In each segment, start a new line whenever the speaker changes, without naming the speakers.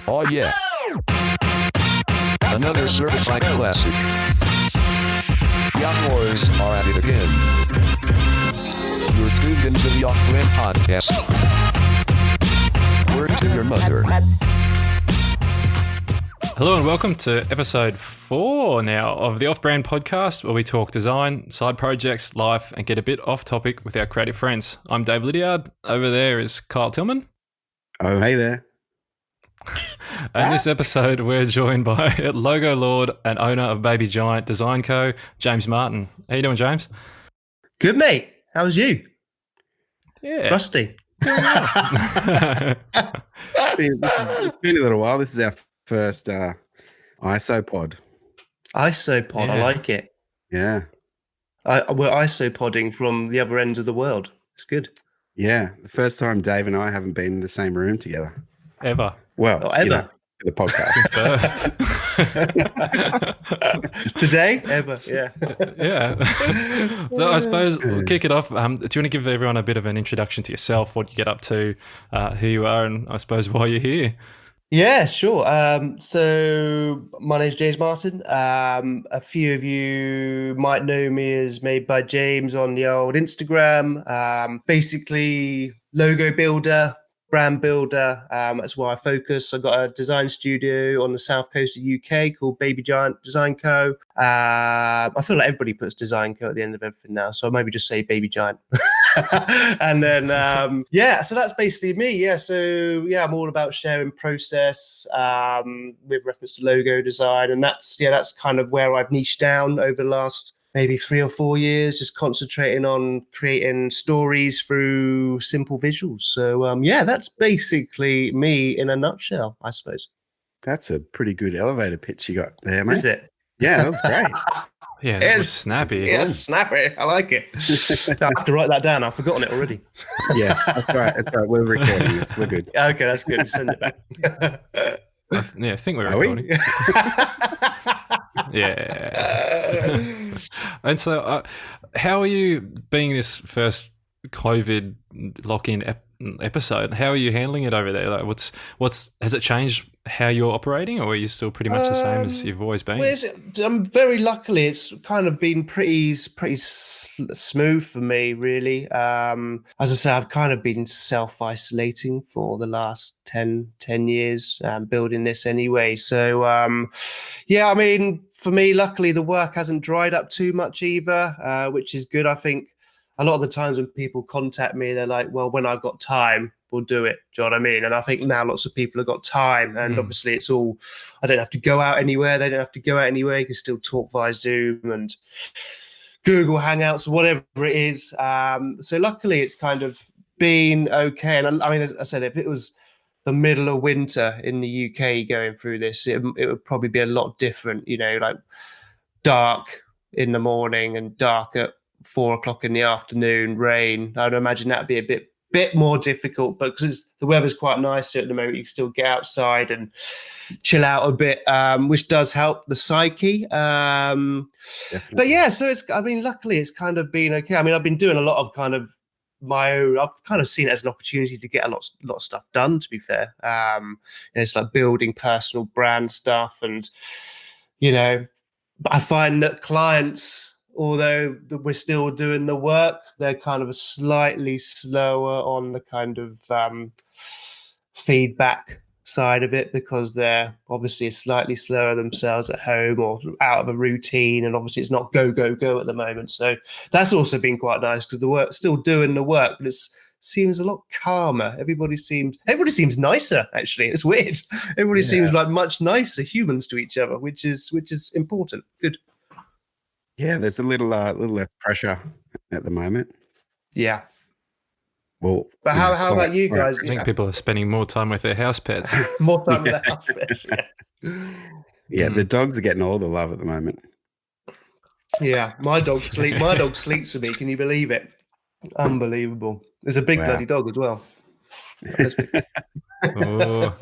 Oh yeah. Another certified classic. Young boys are at it again. You're tuned into the Off-Brand Podcast. Word to your mother.
Hello and welcome to episode 4 now of the Off-Brand Podcast, where we talk design, side projects, life, and get a bit off topic with our creative friends. I'm Dave Lydiard. Over there is Kyle Tillman.
Oh, hey there.
And this episode, we're joined by logo lord and owner of BabyGiant Design Co., James Martin. How you doing, James?
Good, mate. How's you?
Yeah.
Rusty.
It's been a little while. This is our first isopod.
Isopod, I
Yeah.
like it.
Yeah.
We're isopodding from the other ends of the world. It's good.
Yeah. The first time Dave and I haven't been in the same room together.
Ever.
Well,
Or ever.
you know, for the podcast.
Birth.
Today? Ever. Yeah.
Yeah. So I suppose we'll kick it off. Do you want to give everyone a bit of an introduction to yourself, what you get up to, who you are, and I suppose why you're here?
Yeah, sure. So my name's James Martin. A few of you might know me as Made by James on the old Instagram. Basically, logo builder, brand builder. That's where I focus. I've got a design studio on the south coast of UK called BabyGiant Design Co. I feel like everybody puts Design Co at the end of everything now, so I'll maybe just say BabyGiant. And then so that's basically me. I'm all about sharing process with reference to logo design, and that's kind of where I've niched down over the last maybe 3 or 4 years, just concentrating on creating stories through simple visuals. So that's basically me in a nutshell, I suppose.
That's a pretty good elevator pitch you got there, mate.
Is it?
Yeah, that was great.
Yeah, that was snappy.
Yeah, it's snappy. I like it. I have to write that down. I've forgotten it already.
Yeah, that's right. That's right. We're recording this. We're good.
Okay, that's good. Send it back.
I think we're
Are we?
recording. Yeah. And so, how are you being this first COVID lock-in episode? How are you handling it over there? Like, what's has it changed how you're operating, or are you still pretty much the same as you've always been?
Very luckily, it's kind of been pretty smooth for me, really. As I say, I've kind of been self-isolating for the last 10 years, building this anyway. So, I mean, for me, luckily, the work hasn't dried up too much either, which is good. I think a lot of the times when people contact me, they're like, well, when I've got time, we'll do it. Do you know what I mean? And I think now lots of people have got time, and obviously it's all, I don't have to go out anywhere. They don't have to go out anywhere. You can still talk via Zoom and Google Hangouts, whatever it is. So luckily it's kind of been okay. And I mean, as I said, if it was the middle of winter in the UK going through this, it would probably be a lot different, like dark in the morning and dark at 4 o'clock in the afternoon, rain. I'd imagine that'd be a bit more difficult, but because the weather's quite nice here at the moment, you can still get outside and chill out a bit, which does help the psyche. But yeah, so luckily it's kind of been okay. I mean, I've been doing a lot of kind of my own, I've kind of seen it as an opportunity to get a lot of stuff done, to be fair. It's like building personal brand stuff, and I find that clients, although we're still doing the work, they're kind of slightly slower on the kind of feedback side of it, because they're obviously slightly slower themselves at home or out of a routine, and obviously it's not go at the moment. So that's also been quite nice, because the work, still doing the work, but it seems a lot calmer. Everybody seems nicer, actually. It's weird. Everybody seems like much nicer humans to each other, which is important. Good.
Yeah, there's a little less pressure at the moment.
Yeah.
Well,
But how about you guys?
I think people are spending more time with their house pets.
More time with the house pets.
Yeah, the dogs are getting all the love at the moment.
Yeah, my dog sleeps with me. Can you believe it? Unbelievable. There's a big bloody dog as well.
Oh.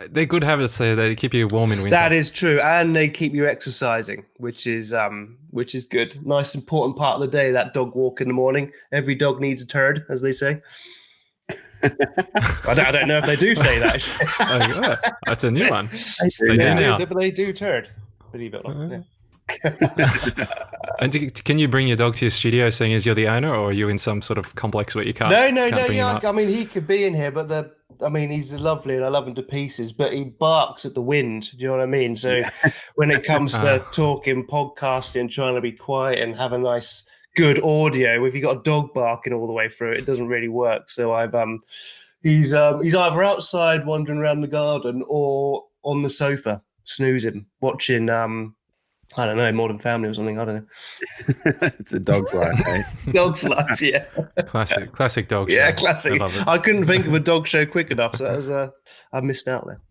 They're good habits. They keep you warm in winter.
That is true, and they keep you exercising, which is good. Nice important part of the day, that dog walk in the morning. Every dog needs a turd, as they say. I don't know if they do say that.
Oh, yeah. That's a new one.
They do
They do
now.
now.
But they do turd. Believe it or not. Yeah.
And can you bring your dog to your studio, seeing as you're the owner, or are you in some sort of complex where you can't?
No.
bring him
Yeah,
up?
I mean, he could be in here, but he's lovely and I love him to pieces. But he barks at the wind. Do you know what I mean? So when it comes to talking, podcasting, trying to be quiet and have a nice, good audio, if you got a dog barking all the way through it, it doesn't really work. So he's either outside wandering around the garden or on the sofa snoozing, watching I don't know, Modern Family or something. I don't know.
It's a dog's life, eh?
Dog's life, yeah.
Classic dog show.
Yeah, classic.
I love it.
I couldn't think of a dog show quick enough, so that was I missed out there.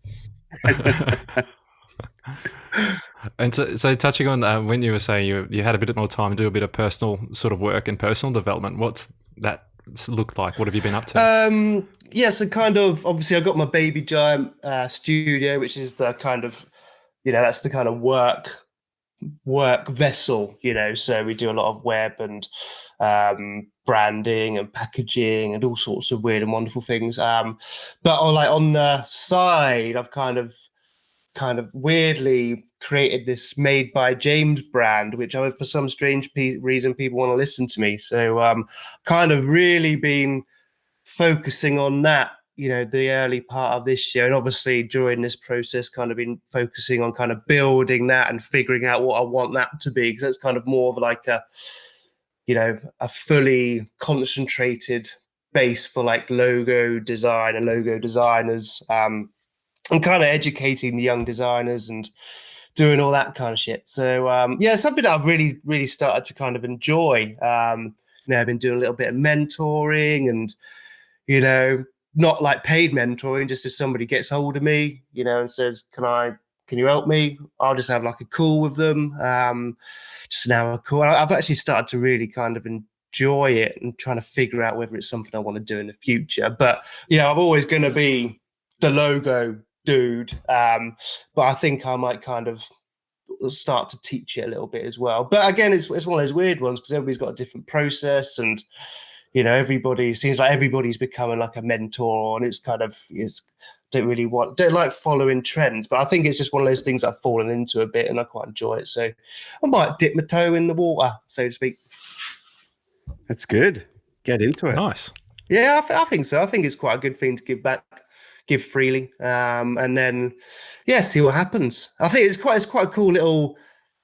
And so touching on when you were saying you had a bit more time to do a bit of personal sort of work and personal development, what's that looked like? What have you been up to?
So kind of, obviously I got my BabyGiant studio, which is the kind of, that's the kind of work vessel, so we do a lot of web and branding and packaging and all sorts of weird and wonderful things. But on the side, I've kind of weirdly created this Made by James brand, which for some strange reason people want to listen to me. So kind of really been focusing on that, the early part of this year. And obviously during this process, kind of been focusing on kind of building that and figuring out what I want that to be. Because that's kind of more of like a fully concentrated base for like logo design and logo designers. And kind of educating the young designers and doing all that kind of shit. So something that I've really, really started to kind of enjoy. I've been doing a little bit of mentoring and, not like paid mentoring, just if somebody gets hold of me, and says, can you help me? I'll just have like a call with them. Just an hour call. I've actually started to really kind of enjoy it and trying to figure out whether it's something I want to do in the future. But, I'm always going to be the logo dude. But I think I might kind of start to teach it a little bit as well. But again, it's one of those weird ones because everybody's got a different process and, everybody seems like everybody's becoming like a mentor, and it's kind of don't like following trends, but I think it's just one of those things I've fallen into a bit and I quite enjoy it. So I might dip my toe in the water, so to speak.
That's good. Get into it.
Nice.
Yeah, I think so. I think it's quite a good thing to give back, give freely, and then see what happens. I think it's quite a cool little,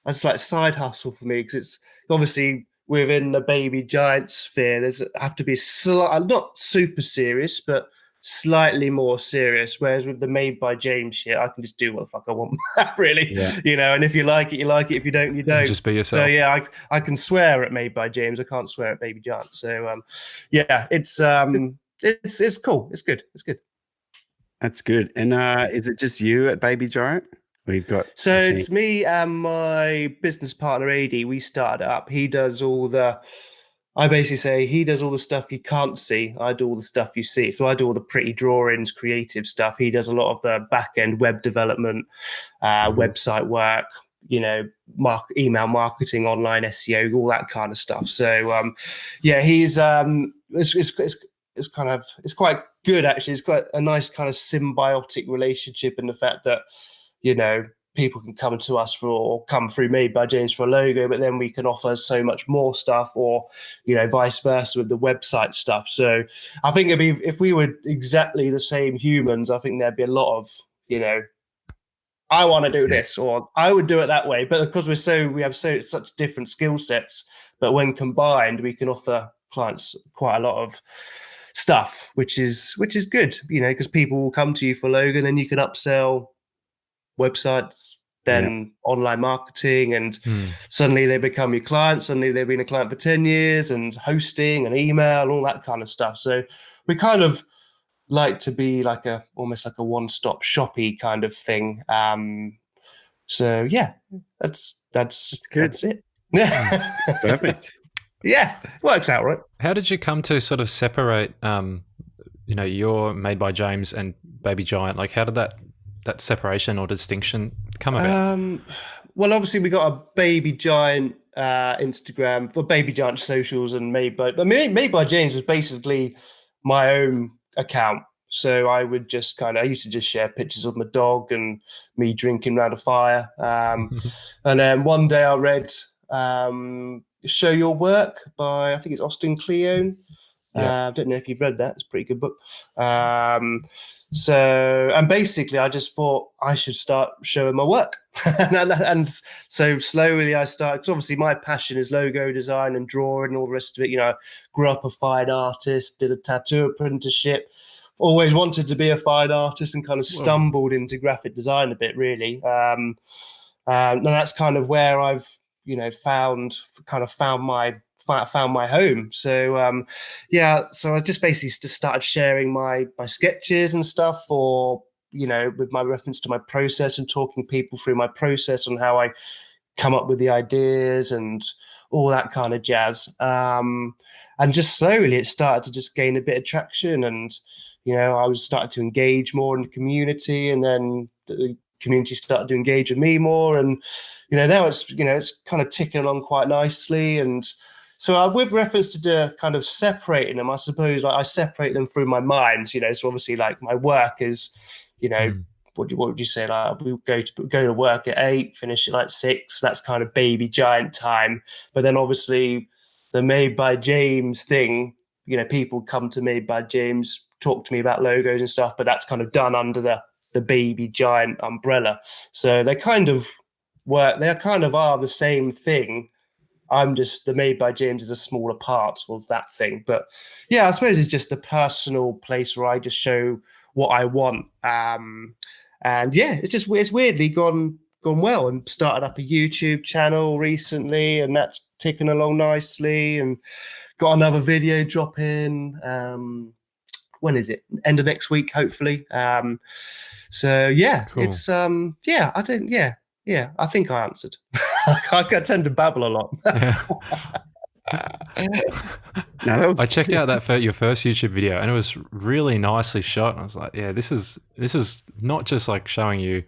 it's like side hustle for me because it's obviously within the BabyGiant sphere. There's have to be not super serious, but slightly more serious. Whereas with the Made by James shit, I can just do what the fuck I want, really. Yeah. And if you like it, you like it. If you don't, you don't.
Just be yourself.
So yeah, I can swear at Made by James. I can't swear at BabyGiant. So it's cool. It's good. It's good.
That's good. And is it just you at BabyGiant? We've got
it's me and my business partner AD. We started it up. He does all the. I basically say he does all the stuff you can't see. I do all the stuff you see. So I do all the pretty drawings, creative stuff. He does a lot of the back end web development, website work. Email marketing, online SEO, all that kind of stuff. So he's it's quite good actually. It's quite a nice kind of symbiotic relationship in the fact that people can come to us or come through Made by James for a logo, but then we can offer so much more stuff, or vice versa with the website stuff. So I think it'd be, if we were exactly the same humans, I think there'd be a lot of I want to do this, or I would do it that way. But because we have such different skill sets, but when combined, we can offer clients quite a lot of stuff, which is good, because people will come to you for logo, and then you can upsell websites, then online marketing, and suddenly they become your client. Suddenly they've been a client for 10 years, and hosting and email and all that kind of stuff. So we kind of like to be like almost like a one-stop shoppy kind of thing. So yeah, that's
good.
That's it.
Perfect.
Yeah, works out right.
How did you come to sort of separate, your Made by James and BabyGiant? Like, how did that separation or distinction come about?
Well, obviously we got a BabyGiant Instagram for BabyGiant socials, and Made by James was basically my own account. So I would just I used to just share pictures of my dog and me drinking around a fire. And then one day I read Show Your Work by, I think it's Austin Kleon. I don't know if you've read that. It's a pretty good book. And basically I just thought I should start showing my work. and so slowly I started, because obviously my passion is logo design and drawing and all the rest of it. You know, I grew up a fine artist, did a tattoo apprenticeship, always wanted to be a fine artist, and kind of stumbled into graphic design a bit, really. And that's kind of where I've, found my home. So so I just basically started sharing my sketches and stuff, or with my reference to my process, and talking people through my process and how I come up with the ideas and all that kind of jazz. And just slowly it started to just gain a bit of traction, and I was starting to engage more in the community, and then the community started to engage with me more, and now it's it's kind of ticking along quite nicely. And so with reference to the kind of separating them, I suppose I separate them through my mind. So obviously, like, my work is, what would you say? Like, we go to work at 8, finish at like 6. That's kind of BabyGiant time. But then obviously the Made by James thing, people come to Made by James, talk to me about logos and stuff, but that's kind of done under the BabyGiant umbrella. So they kind of work. They kind of are the same thing. I'm just, the Made by James is a smaller part of that thing. But yeah, I suppose it's just a personal place where I just show what I want. And yeah, it's weirdly gone well, and started up a YouTube channel recently, and that's ticking along nicely, and got another video dropping. When is it? End of next week, hopefully. So yeah, cool. It's I think I answered. I tend to babble a lot.
I checked out your first YouTube video, and it was really nicely shot. And I was like, yeah, this is not just like showing you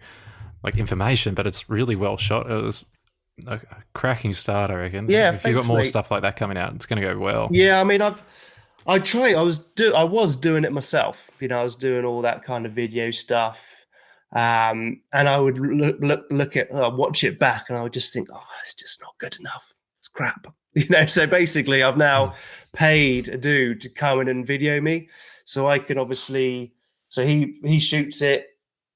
like information, but it's really well shot. It was a cracking start, I reckon.
Yeah,
if you've got more stuff like that coming out, it's going to go well.
Yeah, I mean, I was doing it myself. I was doing all that kind of video stuff. And I would look at, watch it back, and I would just think, oh, it's just not good enough. It's crap. So basically I've now paid a dude to come in and video me, so I can obviously, so he shoots it,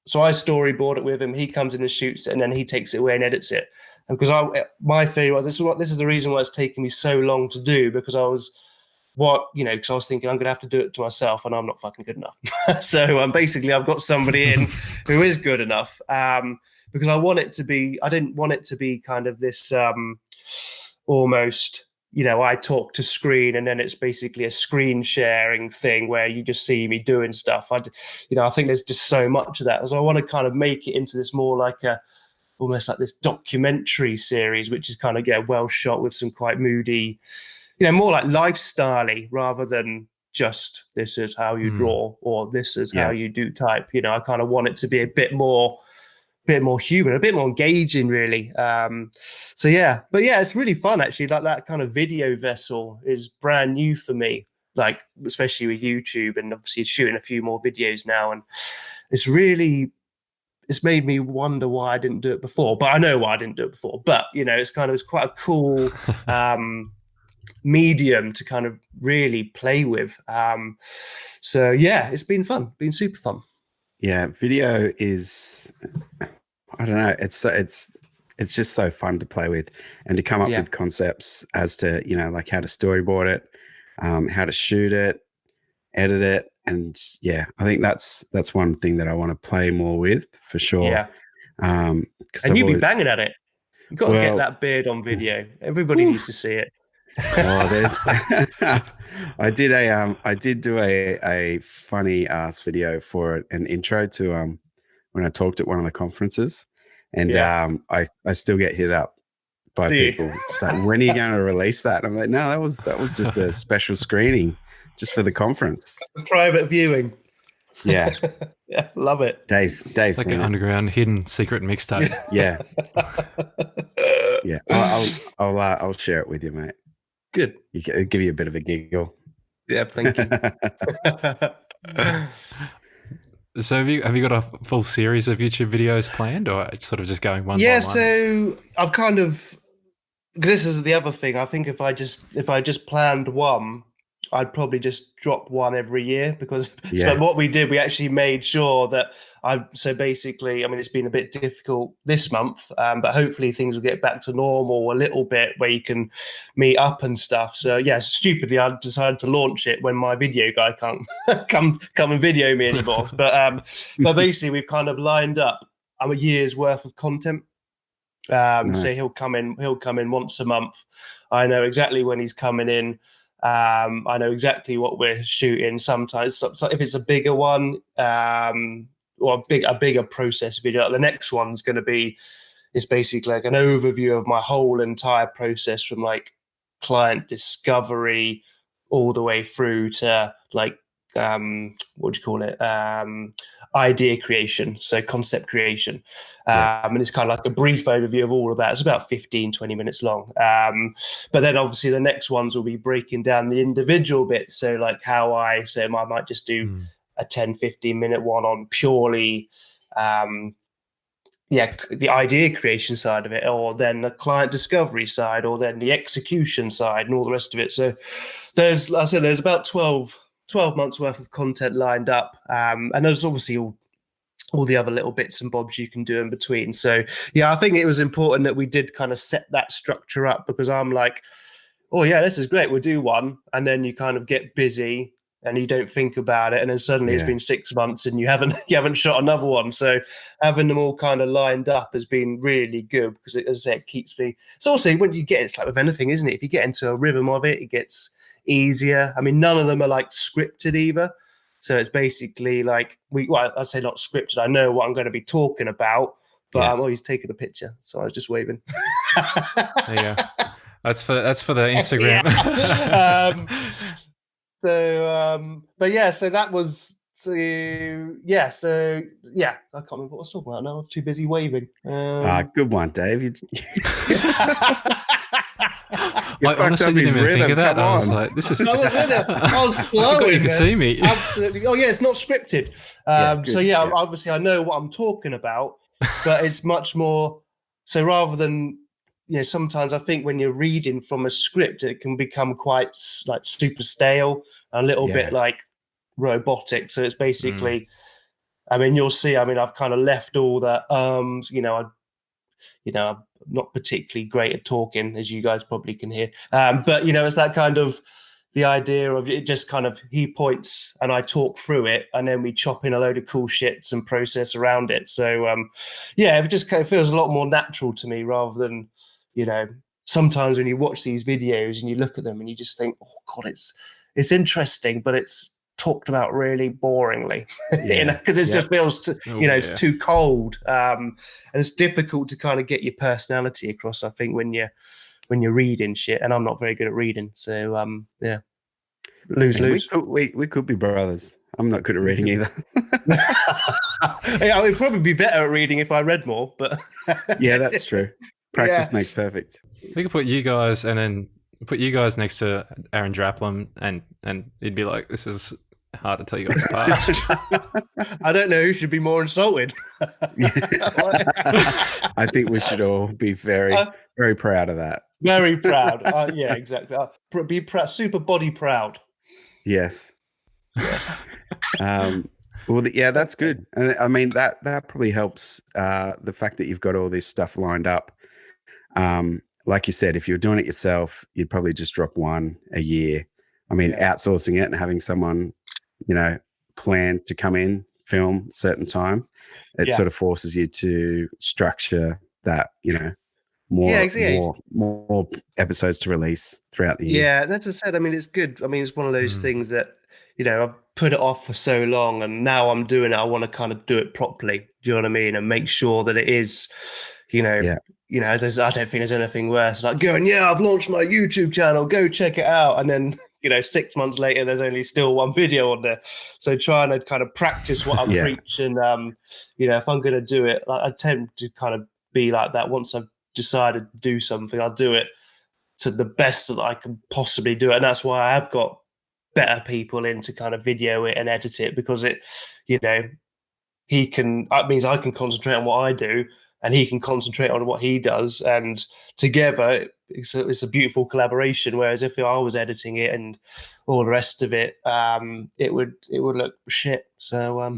so I storyboard it with him, he comes in and shoots it, and then he takes it away and edits it. And because my theory was, this is the reason why it's taken me so long to do, because I was because I was thinking I'm going to have to do it to myself, and I'm not fucking good enough. So basically I've got somebody in who is good enough, because I didn't want it to be kind of this almost, I talk to screen, and then it's basically a screen sharing thing where you just see me doing stuff. I think there's just so much of that. So I want to kind of make it into this more like almost like this documentary series, which is kind of well shot with some quite moody, more like lifestyle-y, rather than just this is how you draw, or this is how you do type. I kind of want it to be a bit more human, a bit more engaging, really. So yeah, but yeah, it's really fun actually. Like, that kind of video vessel is brand new for me, like especially with YouTube, and obviously shooting a few more videos now, and it's made me wonder why I didn't do it before. But I know why I didn't do it before. But it's quite a cool medium to kind of really play with. So yeah, it's been super fun.
Yeah, video is, I don't know, it's just so fun to play with, and to come up with concepts as to, like how to storyboard it, how to shoot it, edit it. And yeah, I think that's one thing that I want to play more with, for sure.
Yeah. And you've been banging at it. You've got to get that beard on video. Everybody needs to see it.
I did do a funny ass video for an intro to when I talked at one of the conferences, and I still get hit up by people. It's like, when are you going to release that? I'm like, no, that was just a special screening just for the conference.
Private viewing.
Yeah.
Yeah, love it.
Dave's
like an underground hidden secret mixtape.
Yeah. Yeah. I'll share it with you, mate.
Good.
It'll give you a bit of a giggle.
Yeah, thank you.
So have you got a full series of YouTube videos planned, or sort of just going one
Yeah,
by one?
so I've kind of, because this is the other thing. I think if I just planned one, I'd probably just drop one every year because so what we did, we actually made sure that so basically, I mean, it's been a bit difficult this month, but hopefully things will get back to normal a little bit where you can meet up and stuff. So yeah, stupidly, I decided to launch it when my video guy can't come and video me anymore. But basically, we've kind of lined up a year's worth of content.
Nice.
So he'll come in once a month. I know exactly when he's coming in. I know exactly what we're shooting. Sometimes, so if it's a bigger one, or a bigger process video, the next one's going to be, it's basically like an overview of my whole entire process from like client discovery all the way through to like what do you call it? Idea creation, so concept creation. And it's kind of like a brief overview of all of that. It's about 15, 20 minutes long. But then obviously the next ones will be breaking down the individual bits. So like I might just do a 10, 15 minute one on purely the idea creation side of it, or then the client discovery side, or then the execution side and all the rest of it. So there's about 12 months worth of content lined up. And there's obviously all the other little bits and bobs you can do in between. So yeah, I think it was important that we did kind of set that structure up, because I'm like, oh yeah, this is great, we'll do one. And then you kind of get busy and you don't think about it. And then suddenly it's been 6 months and you haven't shot another one. So having them all kind of lined up has been really good, because it keeps me. It's also, when you get, it's like with anything, isn't it? If you get into a rhythm of it, it gets easier. I mean, none of them are like scripted either. So it's basically like I say not scripted. I know what I'm going to be talking about, but I'm always taking a picture. So I was just waving.
Yeah, that's for the Instagram.
But yeah, so that was I can't remember what I was talking about now. I'm too busy waving.
Good one, Dave. You
I honestly didn't even think of that. I was like, this is.
I was in it. I was flowing.
I forgot you could see me.
Absolutely. Oh yeah, it's not scripted. Obviously I know what I'm talking about, but it's much more. So rather than, sometimes I think when you're reading from a script, it can become quite like super stale, a little bit like robotic. So it's basically, I mean, you'll see. I mean, I've kind of left all that. I'm not particularly great at talking, as you guys probably can hear. But it's that kind of the idea of it. Just kind of he points and I talk through it, and then we chop in a load of cool shits and process around it. So it just kind of feels a lot more natural to me, rather than sometimes when you watch these videos and you look at them and you just think, oh god, it's interesting, but it's talked about really boringly, because it just feels it's too cold, and it's difficult to kind of get your personality across, I think, when you're reading shit, and I'm not very good at reading. So lose.
We could be brothers. I'm not good at reading either.
I would probably be better at reading if I read more, but
yeah, that's true. Practice makes perfect.
We could put you guys next to Aaron Draplin, and he'd be like, this is hard to tell you guys apart.
I
don't know who should be more insulted.
I think we should all be very, very proud of that.
Very proud. Yeah, exactly. Be proud, super body proud.
Yes. That's good. And I mean, that probably helps, the fact that you've got all this stuff lined up. Like you said, if you're doing it yourself, you'd probably just drop one a year. I mean, outsourcing it and having someone, plan to come in, film certain time, it sort of forces you to structure that, more episodes to release throughout the year.
Yeah, that's as I said. I mean, it's good. I mean, it's one of those things that, I've put it off for so long, and now I'm doing it. I want to kind of do it properly. Do you know what I mean? And make sure that it is, I don't think there's anything worse. Like going, I've launched my YouTube channel, go check it out. And then, 6 months later, there's only still one video on there. So trying to kind of practice what I'm preaching. If I'm going to do it, I tend to kind of be like that. Once I've decided to do something, I'll do it to the best that I can possibly do it. And that's why I have got better people in to kind of video it and edit it, because it, you know, that means I can concentrate on what I do and he can concentrate on what he does, and together it's a beautiful collaboration. Whereas if I was editing it and all the rest of it, it would look shit. So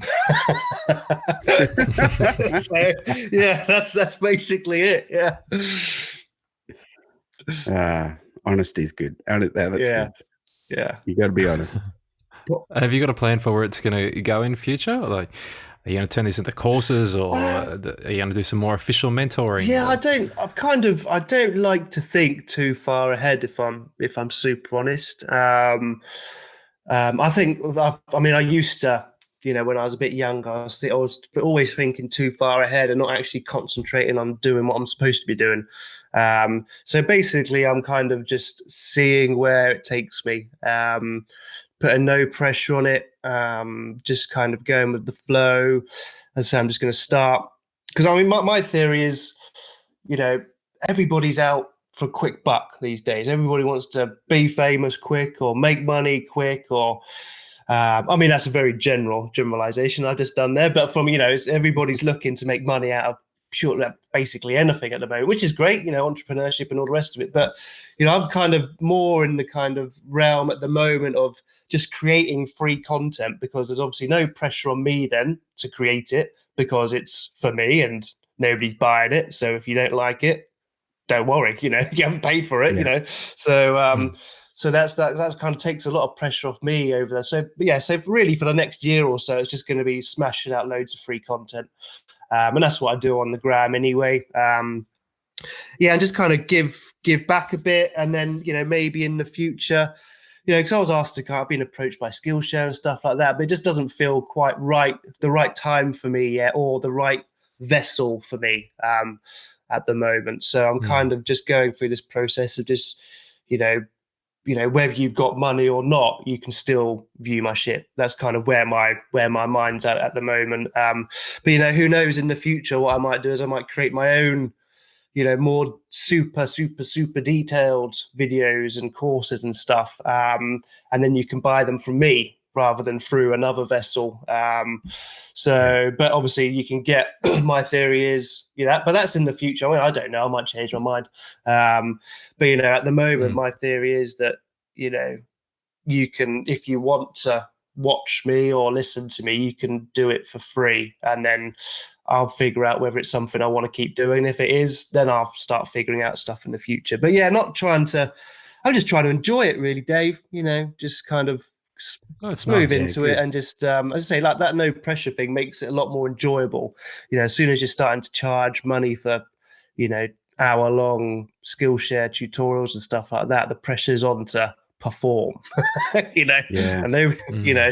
so yeah, that's basically it. Yeah.
Honesty is good. That's good.
Yeah.
You got to be honest.
Have you got a plan for where it's going to go in future? Like, are you going to turn this into courses, or are you going to do some more official mentoring?
Yeah, I don't like to think too far ahead, if I'm super honest. I think I used to, when I was a bit younger, I was always thinking too far ahead and not actually concentrating on doing what I'm supposed to be doing. So basically, I'm kind of just seeing where it takes me, putting no pressure on it, just kind of going with the flow. And so I'm just going to start, because I mean, my theory is, everybody's out for a quick buck these days. Everybody wants to be famous quick or make money quick, or I mean, that's a very generalization I've just done there. But from, everybody's looking to make money out of basically anything at the moment, which is great, entrepreneurship and all the rest of it. But, I'm kind of more in the kind of realm at the moment of just creating free content, because there's obviously no pressure on me then to create it, because it's for me and nobody's buying it. So if you don't like it, don't worry, you haven't paid for it, So so that's kind of takes a lot of pressure off me over there. So so really for the next year or so, it's just going to be smashing out loads of free content. And that's what I do on the gram anyway. And just kind of give back a bit, and then maybe in the future, because I was asked to I've been approached by Skillshare and stuff like that, but it just doesn't feel quite right, the right time for me yet, or the right vessel for me at the moment. So I'm kind of just going through this process of just whether you've got money or not, you can still view my shit. That's kind of where my mind's at the moment. But who knows in the future, what I might do is I might create my own, more super detailed videos and courses and stuff. And then you can buy them from me rather than through another vessel. But obviously you can get, my theory is, but that's in the future. I mean, I don't know, I might change my mind. But, at the moment, my theory is that, you can, if you want to watch me or listen to me, you can do it for free. And then I'll figure out whether it's something I want to keep doing. If it is, then I'll start figuring out stuff in the future. But I'm just trying to enjoy it really, Dave, just kind of smooth into it, and just as I say, like that no pressure thing makes it a lot more enjoyable. As soon as you're starting to charge money for hour-long Skillshare tutorials and stuff like that, the pressure's on to perform. And they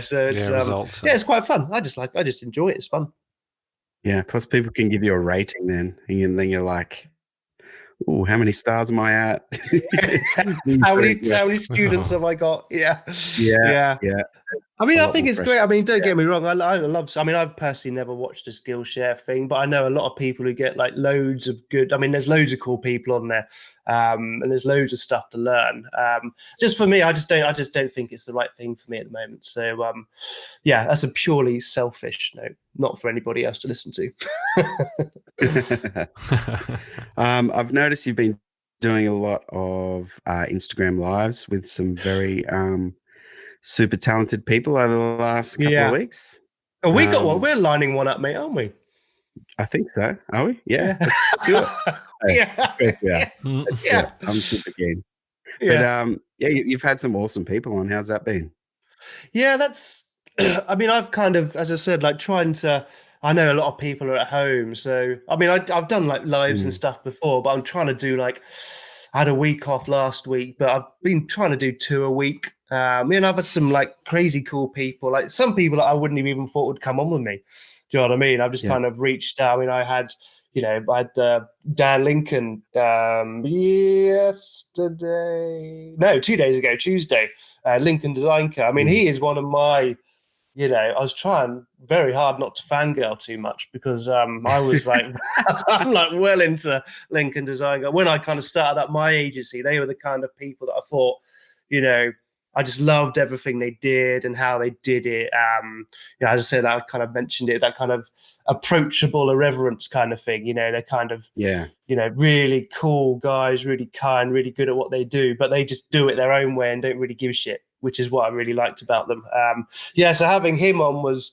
so it's results, it's quite fun. I just enjoy it. It's fun.
Plus people can give you a rating then, and then you're like, oh, how many stars am I at?
how many students have I got? Yeah. I mean, I think it's great. I mean, don't get me wrong. I've personally never watched a Skillshare thing, but I know a lot of people who get like loads of good. I mean, there's loads of cool people on there, and there's loads of stuff to learn. Just for me, I just don't think it's the right thing for me at the moment. So, that's a purely selfish note, not for anybody else to listen to.
I've noticed you've been doing a lot of Instagram lives with some very super talented people over the last couple of weeks.
Oh, we got one. We're lining one up, mate, aren't we?
I think so. Are we? Yeah. Yeah. I'm super keen. But you've had some awesome people on. How's that been?
Yeah, that's. I mean, I've kind of, as I said, like trying to. I know a lot of people are at home, so I mean, I've done like lives and stuff before, but I'm trying to do like. I had a week off last week, but I've been trying to do 2 a week. I've had some like crazy cool people, like some people that I wouldn't have even thought would come on with me. Do you know what I mean? I've just kind of reached out. I mean, I had Dan Lincoln 2 days ago, Tuesday, Lincoln Design Co. I mean, he is one of my, I was trying very hard not to fangirl too much, because I was like, I'm like well into Lincoln Design Co. When I kind of started up my agency, they were the kind of people that I thought, I just loved everything they did and how they did it. As I said, I kind of mentioned it, that kind of approachable irreverence kind of thing. They're kind of, really cool guys, really kind, really good at what they do, but they just do it their own way and don't really give a shit, which is what I really liked about them. So having him on was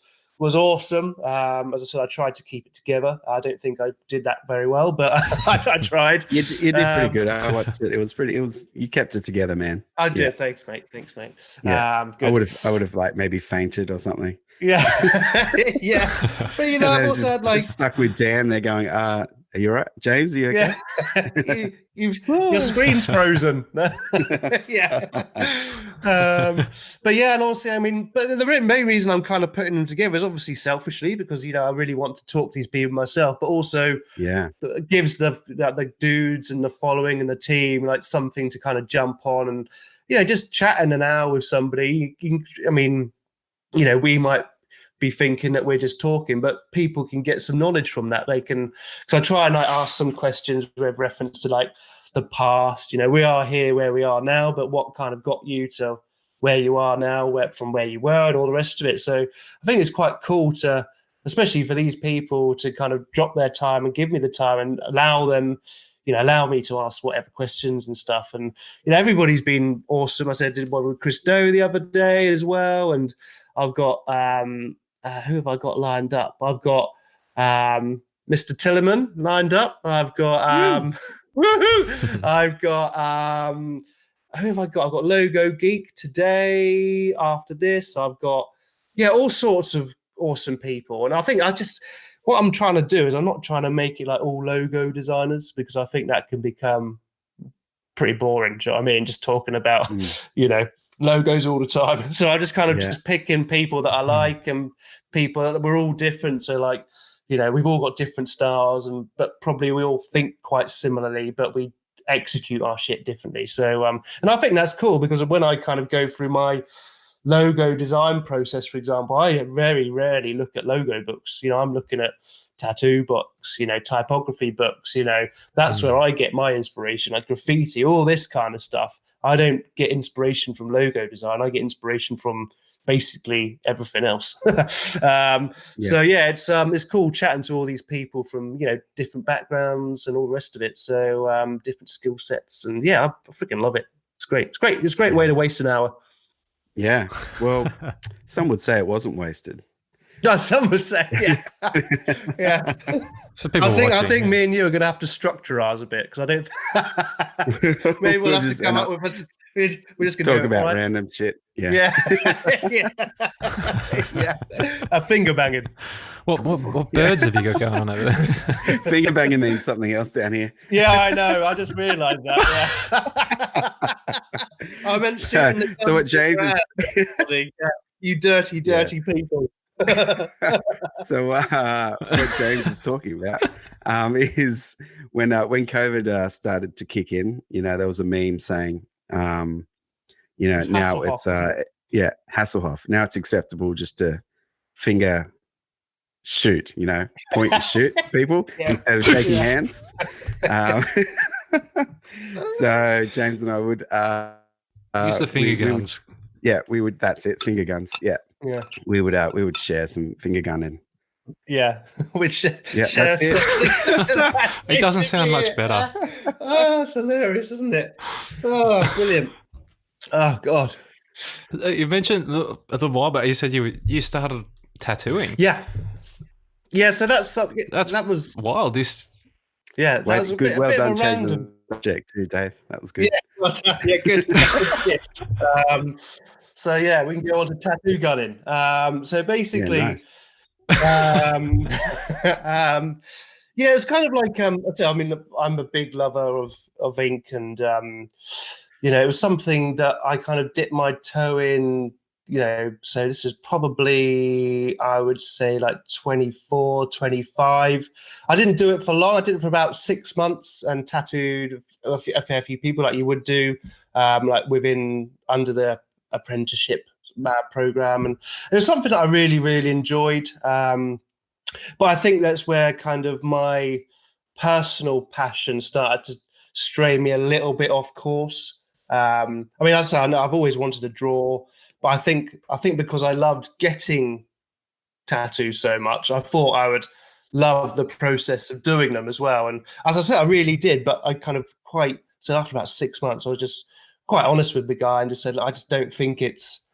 awesome. As I said, I tried to keep it together. I don't think I did that very well, but I tried.
You did pretty good. I watched it. It was you kept it together, man.
I did. Yeah. Thanks, mate.
Yeah. Good. I would have like maybe fainted or something.
Yeah. Yeah. But I've also had like
stuck with Dan. They're going, are you all right? James, are you okay?
Yeah. Your screen's frozen. Yeah. But yeah, and also, but the main reason I'm kind of putting them together is obviously selfishly because, I really want to talk to these people myself, but also it gives the dudes and the following and the team like something to kind of jump on and, just chatting an hour with somebody. We might be thinking that we're just talking, but people can get some knowledge from that. They can, so I try and ask some questions with reference to like the past. We are here where we are now, but what kind of got you to where you are now, from where you were, and all the rest of it. So I think it's quite cool to, especially for these people, to kind of drop their time and give me the time and allow me to ask whatever questions and stuff. And everybody's been awesome. I said I did one with Chris Doe the other day as well, and I've got who have I got lined up? I've got Mr. Tillerman lined up. I've got I've got who have I got? I've got Logo Geek today. After this, I've got all sorts of awesome people. And I think what I'm trying to do is I'm not trying to make it like all logo designers, because I think that can become pretty boring. Do you know what I mean? Just talking about logos all the time. So I just kind of just picking people that I like and people that we're all different. So like, we've all got different styles, but probably we all think quite similarly, but we execute our shit differently. So and I think that's cool, because when I kind of go through my logo design process, for example, I very rarely look at logo books. I'm looking at tattoo books, typography books. That's where I get my inspiration, like graffiti, all this kind of stuff. I don't get inspiration from logo design. I get inspiration from basically everything else. So it's cool chatting to all these people from different backgrounds and all the rest of it. So different skill sets, and I freaking love it. It's great. It's a great way to waste an hour.
Yeah. Well, some would say it wasn't wasted.
No, some would say, yeah.
So
I think me and you are going to have to structure ours a bit, because I don't. Maybe we'll have to come up with. We're just going to
talk about random shit.
Yeah. A finger banging.
What birds have you got going on over there?
Finger banging means something else down here.
Yeah, I know. I just realised that. Yeah. I meant shooting.
So what James is.
You dirty people.
So what James is talking about is when COVID started to kick in. There was a meme saying, now it's Hasselhoff. Now it's acceptable just to finger shoot, point and shoot people instead of shaking hands. So James and I would
use the finger guns.
We would. That's it. Finger guns. Yeah. We would share some finger gunning.
Yeah. Which
that's it.
It doesn't sound much better.
Oh, it's hilarious, isn't it? Oh, brilliant. Oh God.
You mentioned a little while back. You said you started tattooing.
Yeah. So that was
wild.
That was a
good. Well done,
random
subject too, Dave. That was good.
Yeah, good. So we can go on to tattoo gunning. So basically,
nice.
It's kind of like I'm a big lover of ink, and it was something that I kind of dipped my toe in. So this is probably, I would say, like 24, 25. I didn't do it for long. I did it for about 6 months and tattooed a fair few people, like you would do, like under the apprenticeship program. And it was something that I really, really enjoyed. But I think that's where kind of my personal passion started to stray me a little bit off course. I mean, as I say, I've always wanted to draw, but I think because I loved getting tattoos so much, I thought I would love the process of doing them as well. And as I said, I really did, but I kind of so after about 6 months, I was just quite honest with the guy and just said, I just don't think it's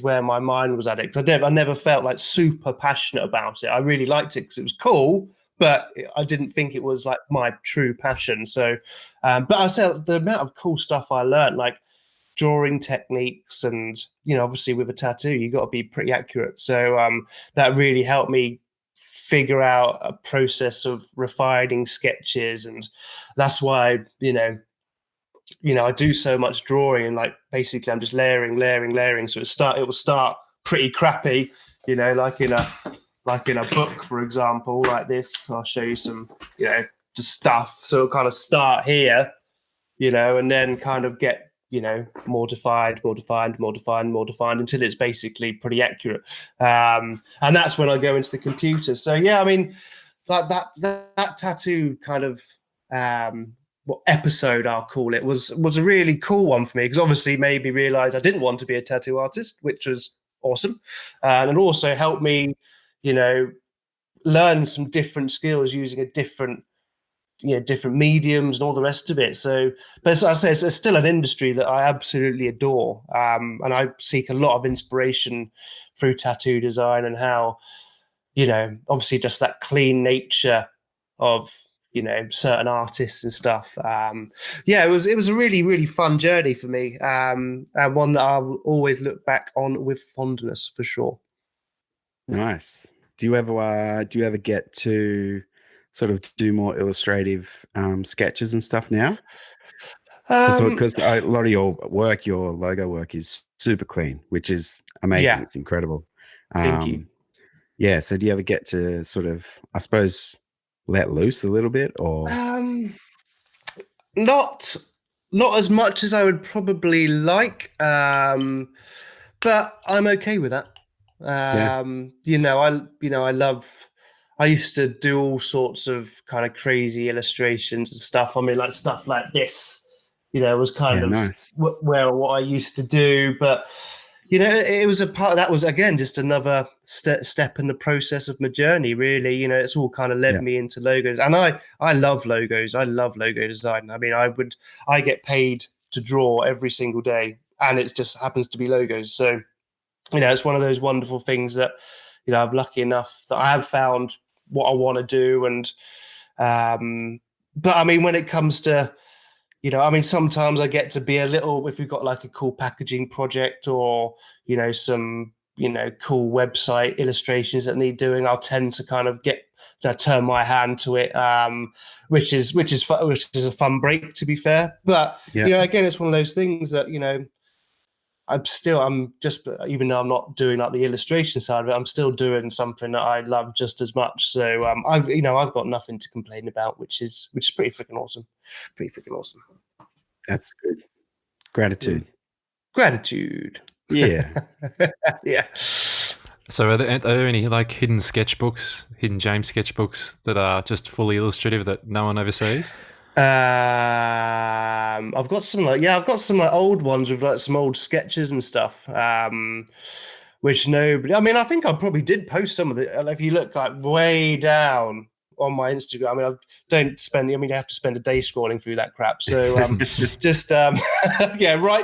where my mind was at it. Because I never felt like super passionate about it. I really liked it because it was cool, but I didn't think it was like my true passion. So, but I said the amount of cool stuff I learned, like drawing techniques, and obviously with a tattoo, you got to be pretty accurate. So that really helped me figure out a process of refining sketches, and that's why I do so much drawing, and like basically I'm just layering. So it will start pretty crappy, like in a book, for example, like this. I'll show you some, just stuff. So it'll kind of start here, and then kind of get, more defined until it's basically pretty accurate. And that's when I go into the computer. So yeah, I mean, like that tattoo kind of what episode I'll call it was a really cool one for me, because obviously made me realize I didn't want to be a tattoo artist, which was awesome, and it also helped me, learn some different skills using a different mediums and all the rest of it. So, but as I say, it's still an industry that I absolutely adore, and I seek a lot of inspiration through tattoo design, and how, obviously just that clean nature of certain artists and stuff. It was a really, really fun journey for me, and one that I'll always look back on with fondness for sure.
Nice. Do you ever get to sort of do more illustrative sketches and stuff now? Because a lot of your logo work is super clean, which is amazing.
Yeah.
It's incredible.
Thank you.
Yeah. So do you ever get to sort of, I suppose, let loose a little bit, or
not as much as I would probably like, but I'm okay with that. I used to do all sorts of kind of crazy illustrations and stuff. I mean, like stuff like this, was kind of
nice.
what I used to do. But, it was a part that was, again, just another step in the process of my journey, really. It's all kind of led me into logos. And I love logos. I love logo design. I mean, I get paid to draw every single day, and it just happens to be logos. So, it's one of those wonderful things that, I'm lucky enough that I have found what I want to do. And, but I mean, when it comes to, sometimes I get to be a little, if we've got like a cool packaging project, or, some, cool website illustrations that need doing, I'll tend to kind of turn my hand to it, which is a fun break, to be fair. But, again, it's one of those things that, I'm just, even though I'm not doing like the illustration side of it, I'm still doing something that I love just as much. So I've got nothing to complain about, which is pretty freaking awesome.
That's good. Gratitude. Yeah.
Yeah.
So are there any like hidden James sketchbooks that are just fully illustrative that no one ever sees?
I've got some old ones with like some old sketches and stuff, which nobody, I mean, I think I probably did post some of it. If you look like way down on my Instagram, I mean, you have to spend a day scrolling through that crap. So right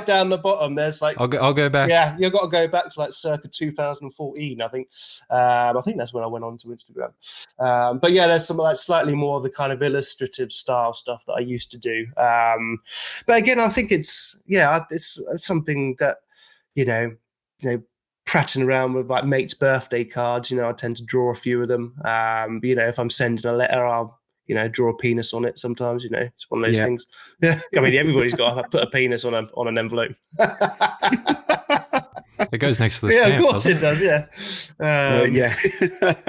down the bottom, there's like,
I'll go back.
Yeah, you've got to go back to like circa 2014, I think. I think that's when I went on to Instagram. But yeah, there's some like slightly more of the kind of illustrative style stuff that I used to do. But again, I think it's something that, prattling around with like mates' birthday cards, I tend to draw a few of them. If I'm sending a letter, I'll, draw a penis on it sometimes, it's one of those things. Yeah. I mean, everybody's got to put a penis on an envelope.
It goes next to the stamp.
Yeah, of course it does, yeah.
Yeah.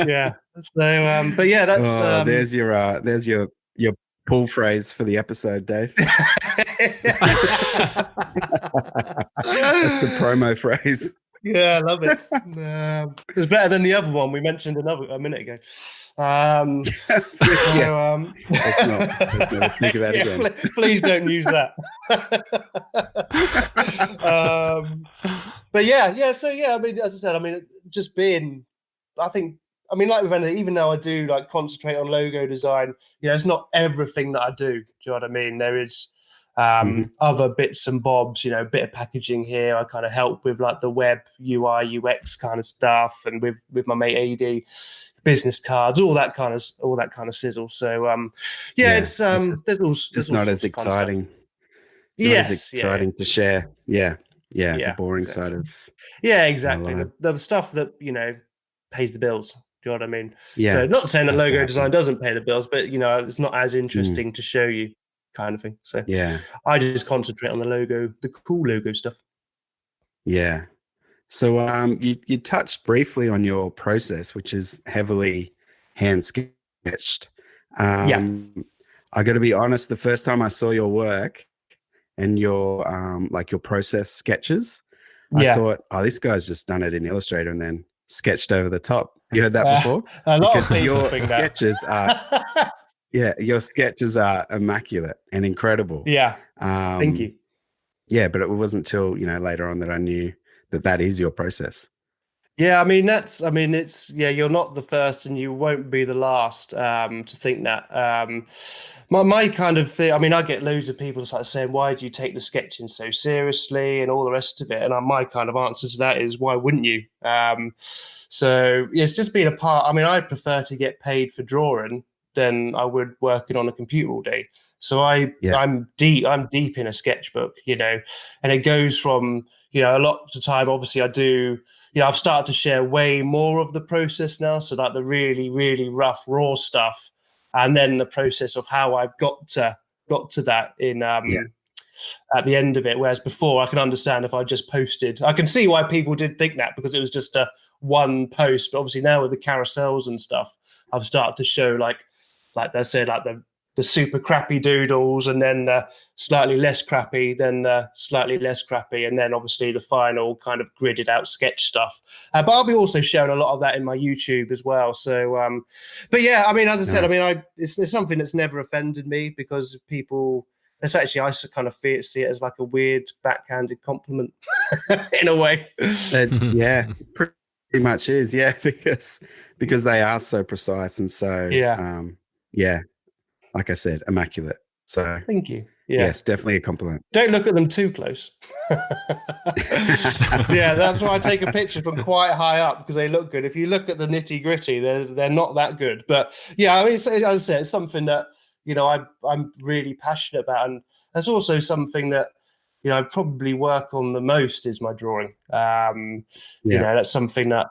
Yeah. So, but yeah, that's...
there's your pull phrase for the episode, Dave. That's the promo phrase.
Yeah, I love it. It's better than the other one we mentioned a minute ago.
Let's speak of that again.
Please don't use that. But yeah. So yeah, I mean, as I said, I mean, just being, I think, I mean, like with anything, even though I do like concentrate on logo design, it's not everything that I do. Do you know what I mean? There is other bits and bobs, a bit of packaging here. I kind of help with like the web UI UX kind of stuff, and with my mate AD, business cards, all that kind of sizzle. So it's there's
not as exciting.
Yes,
as exciting to share. The boring side of
exactly. The stuff that pays the bills. Do you know what I mean?
Yeah.
So not saying that logo design doesn't pay the bills, but it's not as interesting to show you, kind of thing. So I just concentrate on the cool logo stuff.
Yeah. So you touched briefly on your process, which is heavily hand sketched. I got to be honest. The first time I saw your work and your your process sketches, I thought, oh, this guy's just done it in Illustrator and then sketched over the top. You heard that before?
A lot of people think
sketches
that.
Your sketches are immaculate and incredible.
Yeah. Thank you.
Yeah, but it wasn't till later on that I knew that is your process.
Yeah, I mean it's you're not the first and you won't be the last to think that. My kind of thing, I mean, I get loads of people start saying, why do you take the sketching so seriously and all the rest of it? And my kind of answer to that is, why wouldn't you? So it's just been a part. I mean, I prefer to get paid for drawing than I would working on a computer all day. So I'm deep in a sketchbook, and it goes from, a lot of the time, obviously I do, I've started to share way more of the process now. So like the really, really rough, raw stuff, and then the process of how I've got to that in at the end of it. Whereas before I can understand if I just posted, I can see why people did think that, because it was just a one post. But obviously now with the carousels and stuff, I've started to show like they said, like the super crappy doodles, and then slightly less crappy, then slightly less crappy, and then obviously the final kind of gridded out sketch stuff. But I'll be also showing a lot of that in my YouTube as well. So, but yeah, I mean, as I said, I mean, it's something that's never offended me, because people, it's actually, I kind of see it as like a weird backhanded compliment in a way.
Yeah, pretty much is. Yeah, because they are so precise and so like I said, immaculate. So
thank you.
Yes, definitely a compliment.
Don't look at them too close. Yeah, that's why I take a picture from quite high up, because they look good. If you look at the nitty gritty, they're not that good. But yeah, I mean, as I said, it's something that I'm really passionate about, and that's also something that I probably work on the most is my drawing. That's something that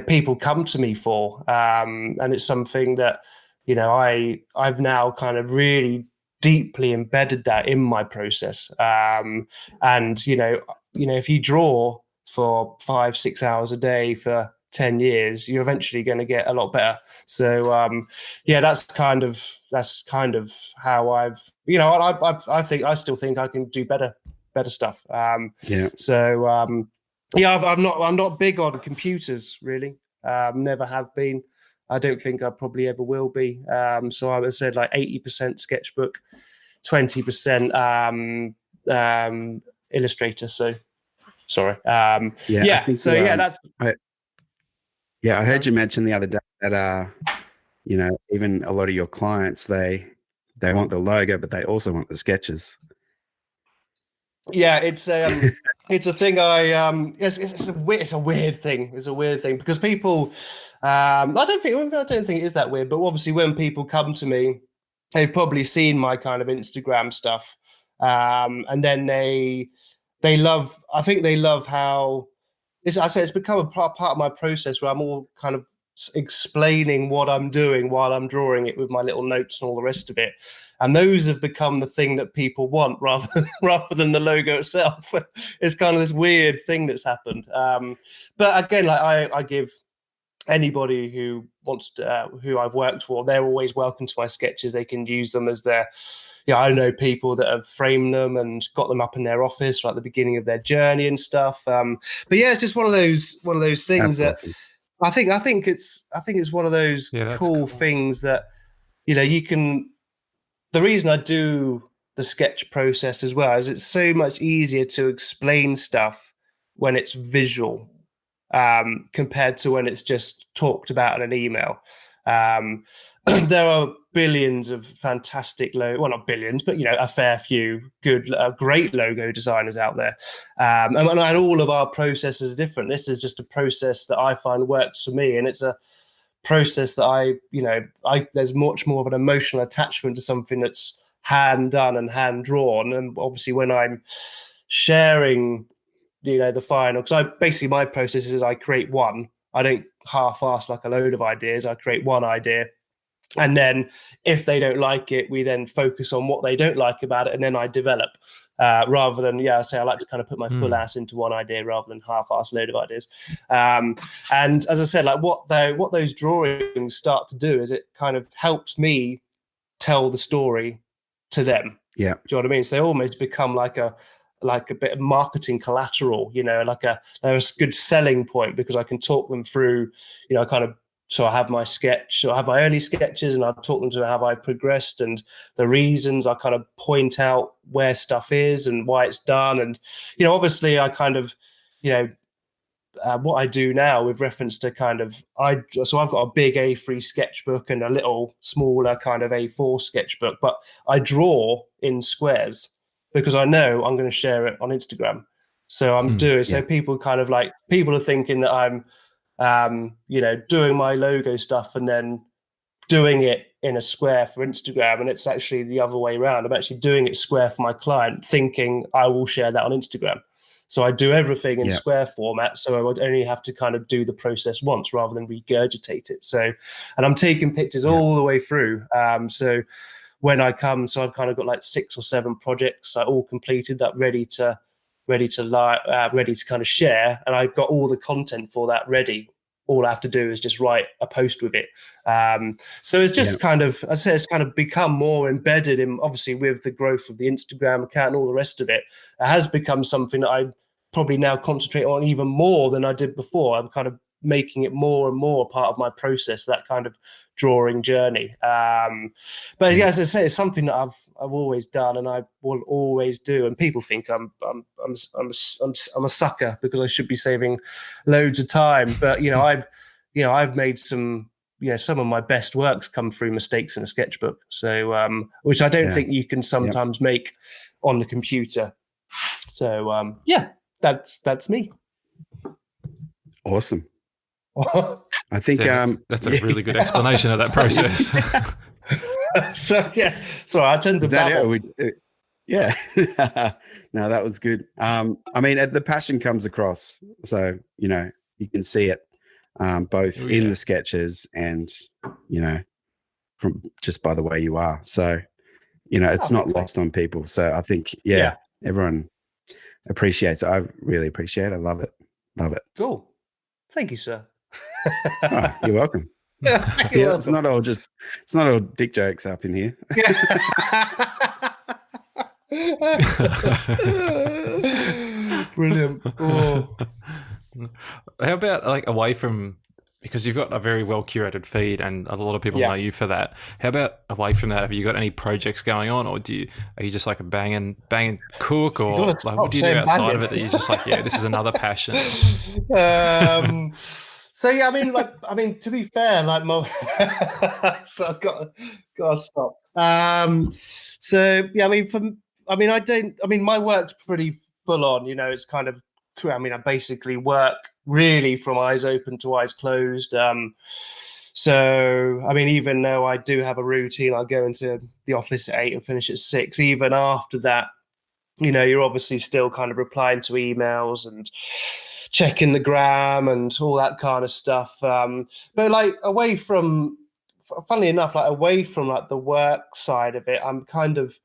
people come to me for, and it's something that I've now kind of really deeply embedded that in my process. And if you draw for 5-6 hours a day for 10 years, you're eventually going to get a lot better. So that's kind of how I've I still think I can do better stuff. So I'm not big on computers, really. Never have been. I don't think I probably ever will be. So I would say like 80% sketchbook, 20% Illustrator. So sorry. That's.
I heard you mention the other day that even a lot of your clients, they want the logo, but they also want the sketches.
Yeah, it's a thing. It's a weird thing. It's a weird thing because people. I don't think it is that weird. But obviously, when people come to me, they've probably seen my kind of Instagram stuff, and then they love. I think they love how. I say it's become a part of my process where I'm all kind of explaining what I'm doing while I'm drawing it with my little notes and all the rest of it. And those have become the thing that people want rather than the logo itself. It's kind of this weird thing that's happened. But again, like I give anybody who wants to, who I've worked for, they're always welcome to my sketches. They can use them as their, I know people that have framed them and got them up in their office, like the beginning of their journey and stuff. But yeah, it's just one of those things
That's
that
awesome.
I think it's one of those cool things that, you can. The reason I do the sketch process as well is it's so much easier to explain stuff when it's visual, compared to when it's just talked about in an email. There are billions of fantastic well, not billions, but a fair few good, great logo designers out there, and all of our processes are different. This is just a process that I find works for me, and it's a process that there's much more of an emotional attachment to something that's hand done and hand drawn. And obviously, when I'm sharing the final, because basically my process is I create one. I don't half-ass like a load of ideas. I create one idea, and then if they don't like it, we then focus on what they don't like about it, and then I develop, rather than I like to kind of put my full ass into one idea rather than half-ass load of ideas. And as I said, like what those drawings start to do is it kind of helps me tell the story to them.
Yeah.
Do you know what I mean? So they almost become like a bit of marketing collateral, they're a good selling point, because I can talk them through, so I have my sketch, so I have my early sketches, and I talk them to how I've progressed and the reasons. I kind of point out where stuff is and why it's done. And, obviously I kind of, what I do now with reference to so I've got a big A3 sketchbook and a little smaller kind of A4 sketchbook, but I draw in squares because I know I'm going to share it on Instagram. So I'm doing, so people are thinking that I'm, doing my logo stuff and then doing it in a square for Instagram. And it's actually the other way around. I'm actually doing it square for my client, thinking I will share that on Instagram. So I do everything in square format. So I would only have to kind of do the process once rather than regurgitate it. So, and I'm taking pictures all the way through. So when I come, so I've kind of got like 6 or 7 projects all completed, that ready to kind of share, and I've got all the content for that ready. All I have to do is just write a post with it. So it's just kind of, I say, it's kind of become more embedded in, obviously with the growth of the Instagram account and all the rest of it, it has become something that I probably now concentrate on even more than I did before. I'm kind of making it more and more part of my process, that kind of drawing journey. But as I say, it's something that I've always done and I will always do. And people think I'm a sucker because I should be saving loads of time. But I've made some of my best works come through mistakes in a sketchbook. So which I don't think you can sometimes make on the computer. So that's me.
Awesome. I think
that's a really good explanation of that process.
So I tend to babble.
No, that was good. I mean, the passion comes across, so you can see it both in the sketches and from just by the way you are. So it's not lost on people. So I think everyone appreciates it. I really appreciate it. I love it.
Cool. Thank you, sir.
Oh, you're welcome. It's not all dick jokes up in here.
Brilliant. Oh.
How about like away from, because you've got a very well curated feed and a lot of people know you for that. How about away from that? Have you got any projects going on, or are you just like a banging cook, or like what do you do outside of it that you're just like, this is another passion?
So I mean, to be fair, like so I've got to stop. My work's pretty full on. It's kind of, I basically work really from eyes open to eyes closed. So even though I do have a routine, I go into the office at 8 and finish at 6. Even after that, you're obviously still kind of replying to emails and checking the gram and all that kind of stuff. But like away from, funnily enough, like away from like the work side of it, I'm kind of,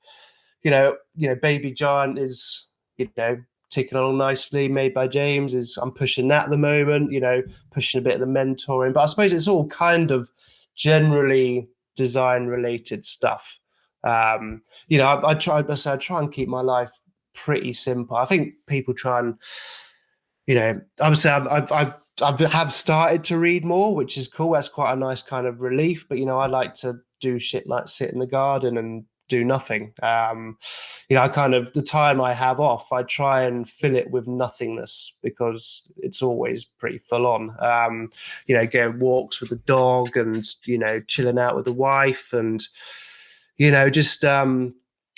BabyGiant is, ticking along nicely. Made by James I'm pushing that at the moment. Pushing a bit of the mentoring, but I suppose it's all kind of generally design related stuff. I try and keep my life pretty simple. I think people try and, I would say I have started to read more, which is cool. That's quite a nice kind of relief. But I like to do shit like sit in the garden and do nothing. I kind of, the time I have off, I try and fill it with nothingness because it's always pretty full on. Going walks with the dog and chilling out with the wife and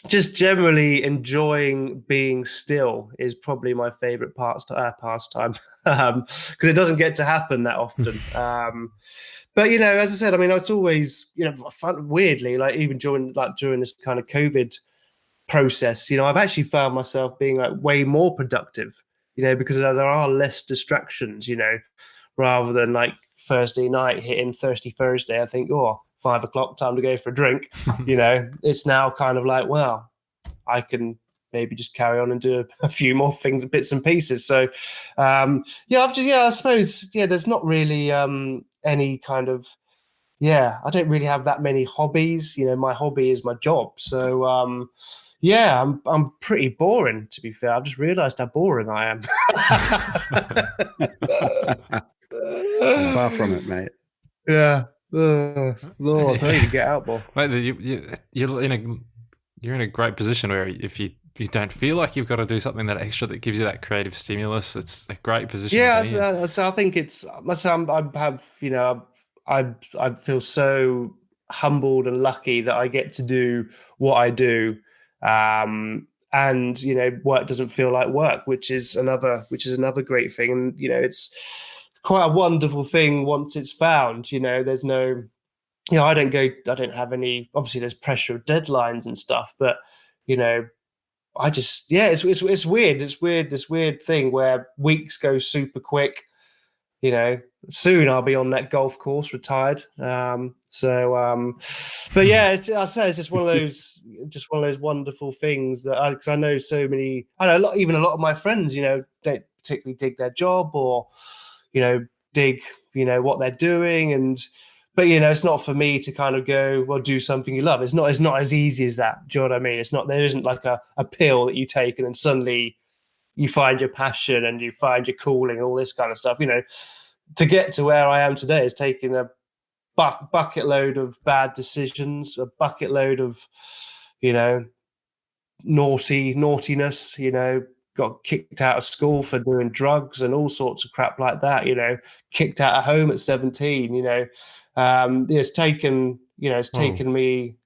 just generally enjoying being still is probably my favorite pastime because it doesn't get to happen that often. But as I said, I mean, it's always fun. Weirdly, like even during this kind of COVID process, I've actually found myself being like way more productive, because there are less distractions, rather than like Thursday night hitting Thirsty Thursday. I think, 5 o'clock, time to go for a drink. It's now kind of like, well, I can maybe just carry on and do a few more things, bits and pieces. So, I suppose, there's not really any kind of, I don't really have that many hobbies. My hobby is my job. So, I'm pretty boring, to be fair. I've just realised how boring I am.
Far from it, mate.
Yeah. Lord, I need to get out more.
Mate, you're in a great position where if you don't feel like you've got to do something that extra that gives you that creative stimulus, it's a great position.
Yeah, so I think it's. I feel so humbled and lucky that I get to do what I do, and work doesn't feel like work, which is another great thing, and it's quite a wonderful thing once it's found. There's no, I don't have any, obviously there's pressure of deadlines and stuff, but I just, it's weird. It's weird, this weird thing where weeks go super quick. Soon I'll be on that golf course retired. But yeah, I say it's just one of those wonderful things that because I know so many, even a lot of my friends, don't particularly dig their job or, dig, what they're doing. But it's not for me to kind of go, well, do something you love. It's not as easy as that. Do you know what I mean? There isn't like a pill that you take and then suddenly you find your passion and you find your calling, all this kind of stuff. To get to where I am today is taking a bucket load of bad decisions, a bucket load of, naughtiness, got kicked out of school for doing drugs and all sorts of crap like that, kicked out of home at 17, it's taken me,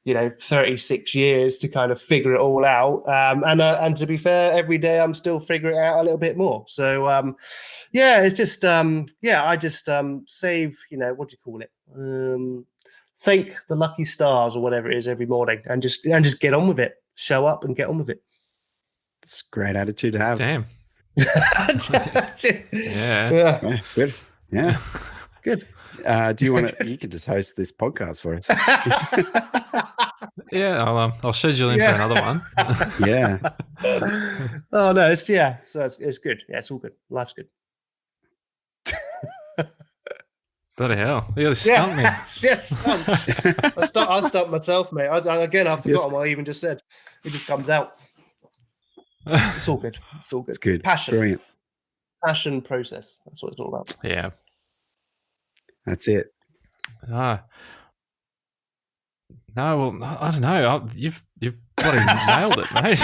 36 years to kind of figure it all out. And to be fair, every day I'm still figuring it out a little bit more. So, it's just, I just save, what do you call it? Thank the lucky stars or whatever it is every morning and just get on with it. Show up and get on with it.
It's a great attitude to have.
Damn.
Yeah. Good. Yeah. Good. Do you want to? You could just host this podcast for us.
Yeah, I'll schedule in for another one.
Yeah.
Oh no, So it's good. Yeah, it's all good. Life's good.
Bloody hell! You stumped me.
Yes. I stumped myself, mate. I forgot what I even just said. It just comes out. It's all good. It's all good.
It's good.
Passion.
Brilliant.
Passion process. That's what it's all about.
Yeah.
That's it.
No, well, I don't know. You've bloody nailed it, mate.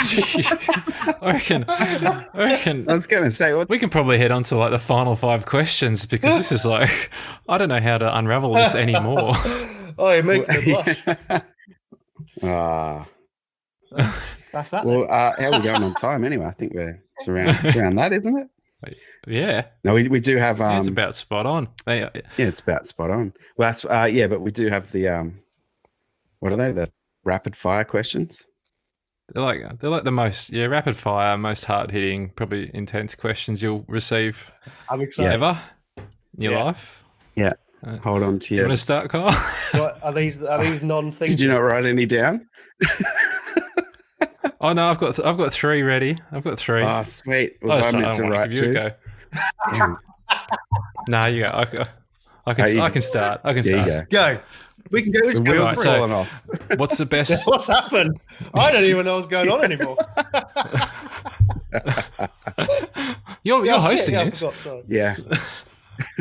I reckon.
I was going to say,
we can probably head on to like the final 5 questions because this is like, I don't know how to unravel this anymore.
Oh, you're making me
blush.
That's that.
Well, how are we going on time anyway? I think it's around that, isn't it?
Yeah.
No, we do have.
It's about spot on.
Yeah, it's about spot on. Well, that's, but we do have the what are they? The rapid fire questions.
They're like the most rapid fire, most hard hitting, probably intense questions you'll receive.
I'm excited.
Ever in your life.
Yeah. Hold on to
you. Want to start, Kyle?
Are these non-things?
Did you not write any down?
Oh no, I've got 3 ready. I've got 3.
Oh, sweet. Was I meant to write
give you a
2?
go.
Damn.
No, you go. I can start. I can
There you
start.
go.
Go. We can go.
The wheels are
so-
falling off.
What's the best?
What's happened? I don't even know what's going on anymore.
You're
Yeah,
hosting
shit, I
this.
forgot, sorry.
Yeah.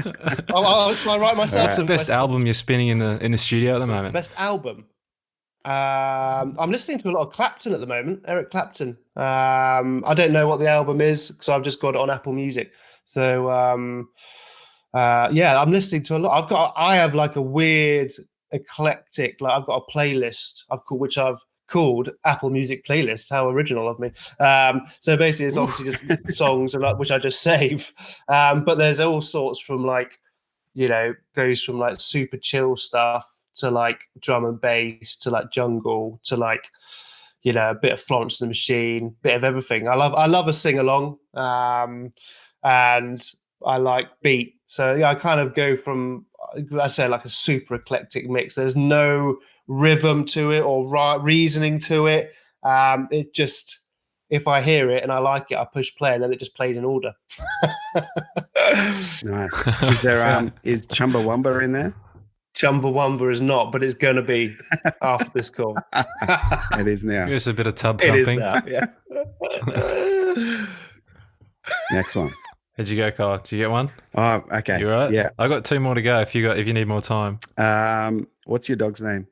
Shall I write myself?
What's the best album you're spinning in the studio at the moment?
Best album. I'm listening to a lot of Clapton at the moment. Eric Clapton. I don't know what the album is because I've just got it on Apple Music. So yeah, I'm listening to a lot. I have like a weird eclectic. Like I've got a playlist which I've called Apple Music playlist. How original of me. So basically, it's obviously just songs which I just save. But there's all sorts from like, goes from like super chill stuff to like drum and bass to like jungle to like, a bit of Florence and the Machine, bit of everything. I love a sing along, and I like beat. So yeah, I kind of go from, I say, like a super eclectic mix. There's no rhythm to it or reasoning to it. It just, if I hear it and I like it, I push play and then it just plays in order.
Nice. Is there is Chumbawamba in there?
Chumbawamba is not, but it's going to be after this call.
It is now.
Here's a bit of tub
It is
thumping.
now, yeah.
Next one.
How'd you go, Kyle? Did you get one?
Oh, okay.
You all right?
Yeah.
I got 2 more to go. If you need more time.
What's your dog's name?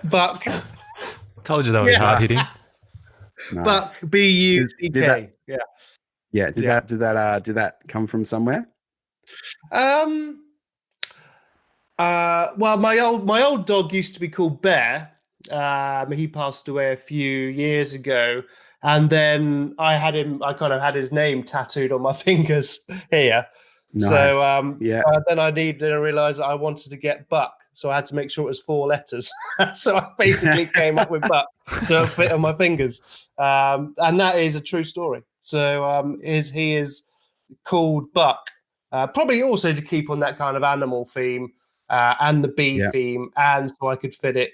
Buck.
Told you that would be hard hitting.
Nice.
Buck. B-U-C-K. Yeah.
Yeah. Did that come from somewhere?
Well, my old dog used to be called Bear. He passed away a few years ago, and then I kind of had his name tattooed on my fingers here.
Nice.
So
yeah.
then I realized that I wanted to get Buck, so I had to make sure it was 4 letters. So I basically came up with Buck, so it fit on my fingers. And that is a true story. So he is called Buck. Probably also to keep on that kind of animal theme and the bee theme, and so I could fit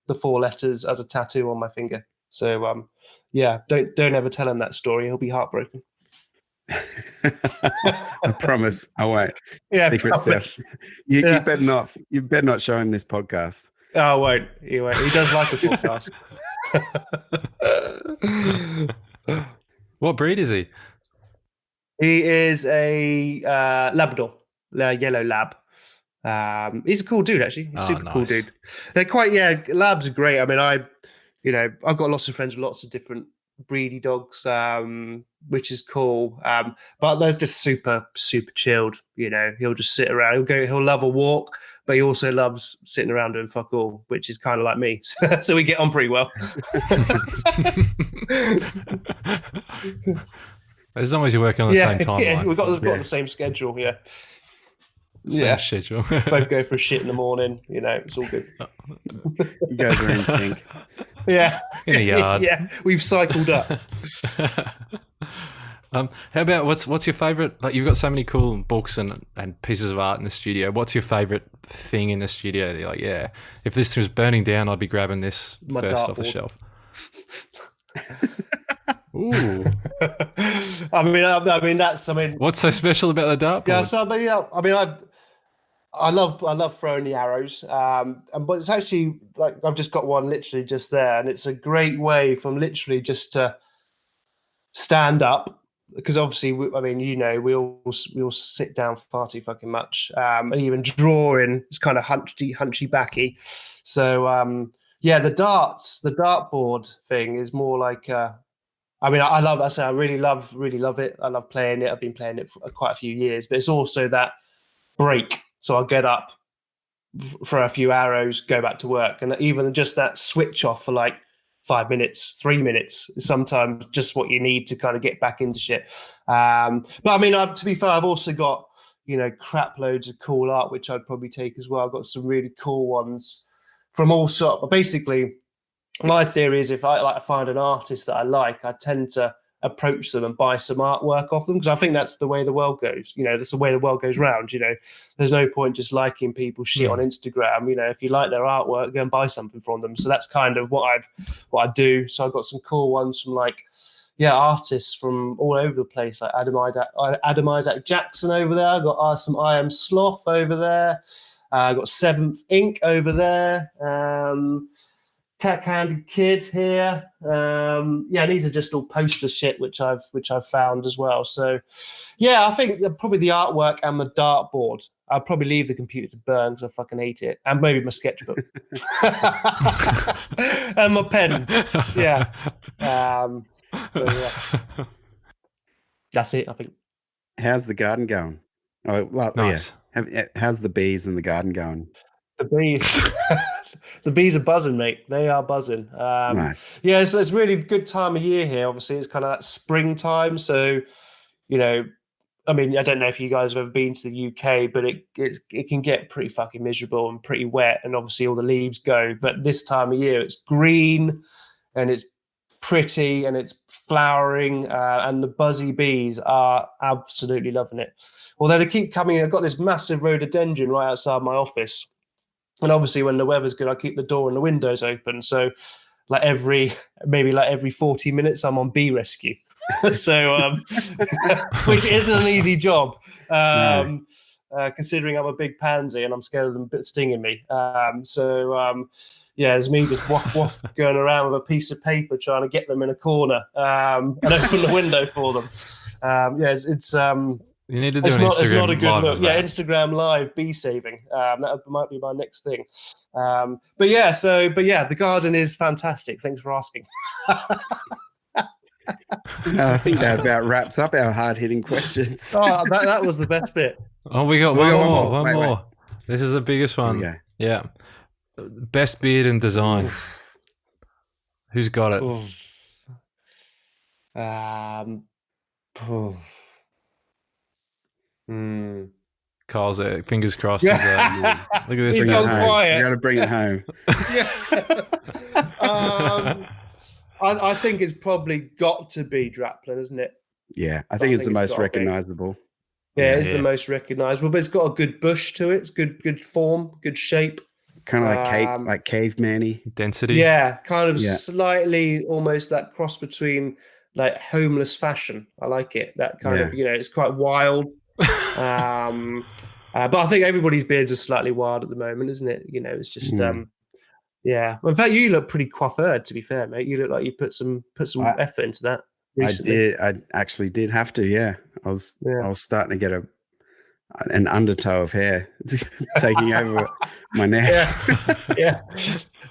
the 4 letters as a tattoo on my finger. So don't ever tell him that story; he'll be heartbroken.
I promise I won't.
Yeah,
Secret stuff. You better not. You better not show him this podcast.
Oh, I won't. He won't. He does like a podcast.
What breed is he?
He is a Labrador, yellow lab. He's a cool dude, actually. He's a super cool dude. They're quite, labs are great. I mean, I've got lots of friends with lots of different breedy dogs, which is cool. But they're just super, super chilled. He'll just sit around. He'll love a walk, but he also loves sitting around doing fuck all, which is kind of like me. So we get on pretty well.
As long as you're working on the same timeline.
Yeah, we've got the same schedule,
Same schedule.
Both go for a shit in the morning, it's all good.
You guys are in sync.
Yeah.
In the yard.
Yeah, we've cycled up.
How about what's your favorite? Like, you've got so many cool books and pieces of art in the studio. What's your favorite thing in the studio? You're like, yeah, if this was burning down, I'd be grabbing this first off the shelf. Ooh.
I mean,
what's so special about the dartboard?
Yeah, so I love throwing the arrows, but it's actually like I've just got one literally just there, and it's a great way from literally just to stand up, because obviously we all sit down far too fucking much, and even drawing is kind of hunchy backy. So the dartboard thing is more like. I really love it. I love playing it. I've been playing it for quite a few years, but it's also that break. So I'll get up, throw a few arrows, go back to work. And even just that switch off for like 5 minutes, 3 minutes is sometimes just what you need to kind of get back into shit. But I mean, to be fair, I've also got, crap loads of cool art, which I'd probably take as well. I've got some really cool ones from all sorts. But basically, my theory is if I find an artist that I like, I tend to approach them and buy some artwork off them, because I think that's the way the world goes. That's the way the world goes round. There's no point just liking people's shit on Instagram. If you like their artwork, go and buy something from them. So that's kind of what I do. So I've got some cool ones from artists from all over the place, like Adam Isaac Jackson over there. I've got some I Am Sloth over there. I've got Seventh Ink over there. Cat-Handed Kid here. These are just all poster shit which I've found as well. So I think probably the artwork and my dartboard. I'll probably leave the computer to burn because I fucking hate it, and maybe my sketchbook and my pens. That's it, I think.
How's the garden going? Oh, well,
nice.
How's the bees in the garden going?
The bees, the bees are buzzing, mate. They are buzzing.
Nice.
Yeah, it's a really good time of year here. Obviously, it's kind of that springtime. So, I mean, I don't know if you guys have ever been to the UK, but it can get pretty fucking miserable and pretty wet, and obviously all the leaves go. But this time of year, it's green and it's pretty and it's flowering, and the buzzy bees are absolutely loving it. Although they keep coming, I've got this massive rhododendron right outside my office. And obviously, when the weather's good, I keep the door and the windows open. So, every 40 minutes, I'm on bee rescue. So, which isn't an easy job, considering I'm a big pansy and I'm scared of them stinging me. It's me just waff going around with a piece of paper trying to get them in a corner and open the window for them. It's
you need to do it's not a good look.
Instagram live bee saving. That might be my next thing. The garden is fantastic. Thanks for asking.
I think that about wraps up our hard-hitting questions.
Oh, that was the best bit.
Oh, we got one more. This is the biggest one. Yeah. Best beard and design. Who's got it? Carl's it. Fingers crossed. Look at this.
He's gone quiet.
You got to bring it home.
I think it's probably got to be Draplin, isn't it?
Yeah, I think it's the most recognizable.
Yeah, it's the most recognizable, but it's got a good bush to it. It's good form, good shape.
Kind of like caveman-y.
Density.
Yeah, kind of slightly almost that cross between like homeless fashion. I like it. That kind of, it's quite wild. But I think everybody's beards are slightly wild at the moment, isn't it? It's just yeah. Well, in fact, you look pretty coiffured, to be fair, mate. You look like you put some effort into that recently.
I actually did have to, yeah. I was starting to get an undertow of hair taking over my neck.
Yeah.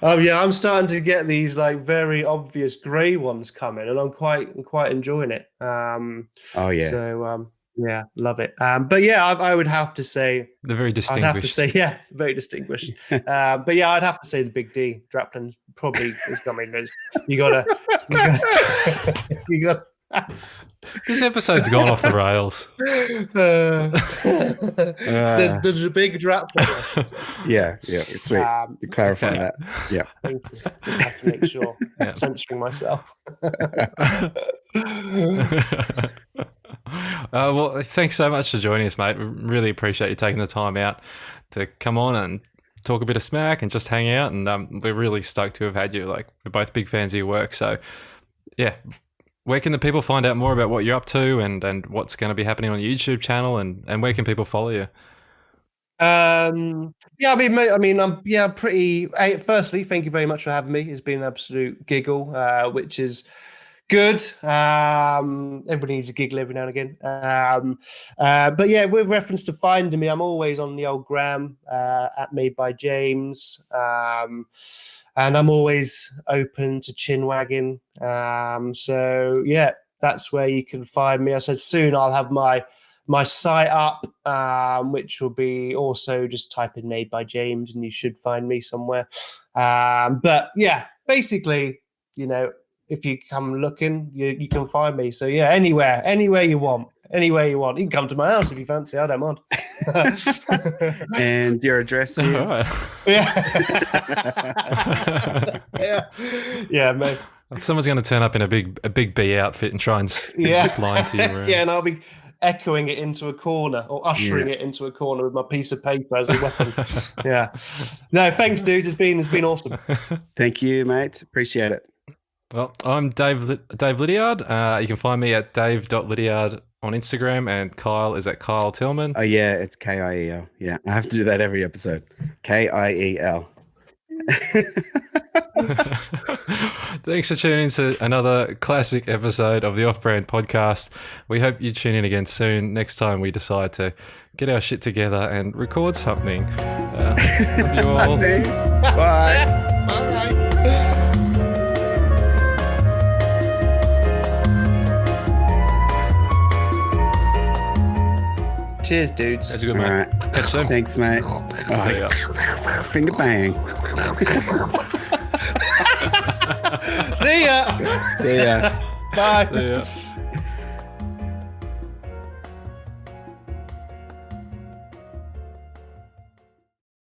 Oh yeah, I'm starting to get these like very obvious grey ones coming, and I'm quite enjoying it. So yeah, love it. But yeah, I would have to say
they're very distinguished.
I'd have to say, very distinguished. But yeah, I'd have to say the Big D. Draplin probably is coming. You got.
This episode's gone off the rails.
The big Draplin.
Yeah, it's sweet. To clarify that. Yeah.
Thank you. Just have to make sure. Censoring myself.
Well, thanks so much for joining us, mate. We really appreciate you taking the time out to come on and talk a bit of smack and just hang out. And we're really stoked to have had you. Like, we're both big fans of your work. So, yeah. Where can the people find out more about what you're up to and what's going to be happening on your YouTube channel, and where can people follow you?
I'm pretty. Firstly, thank you very much for having me. It's been an absolute giggle, which is good. Everybody needs a giggle every now and again. But yeah, with reference to finding me, I'm always on the old gram at Made by James. And I'm always open to chin wagging. So yeah, that's where you can find me. I said soon I'll have my site up, which will be also just type in Made by James and you should find me somewhere. But yeah, basically, if you come looking, you can find me. So yeah, anywhere you want. Anywhere you want. You can come to my house if you fancy. I don't mind.
And your address is?
Yeah, mate.
Someone's going to turn up in a big bee outfit and try and fly into your room.
Yeah, and I'll be echoing it into a corner or ushering it into a corner with my piece of paper as a weapon. Yeah. No, thanks, dude. It's been awesome.
Thank you, mate. Appreciate it.
Well, I'm Dave Lydiard. You can find me at dave.lydiard on Instagram, and Kyle is at Kyle Tillman.
Oh, yeah, it's Kiel. Yeah, I have to do that every episode. Kiel.
Thanks for tuning in to another classic episode of the Off-Brand Podcast. We hope you tune in again soon. Next time we decide to get our shit together and record something. Love you all.
Thanks. Bye.
Bye. Cheers, dudes.
That's a good, mate.
All right.
Catch you soon.
Thanks, mate.
See ya.
Finger bang.
See ya.
See ya.
Bye.
See ya.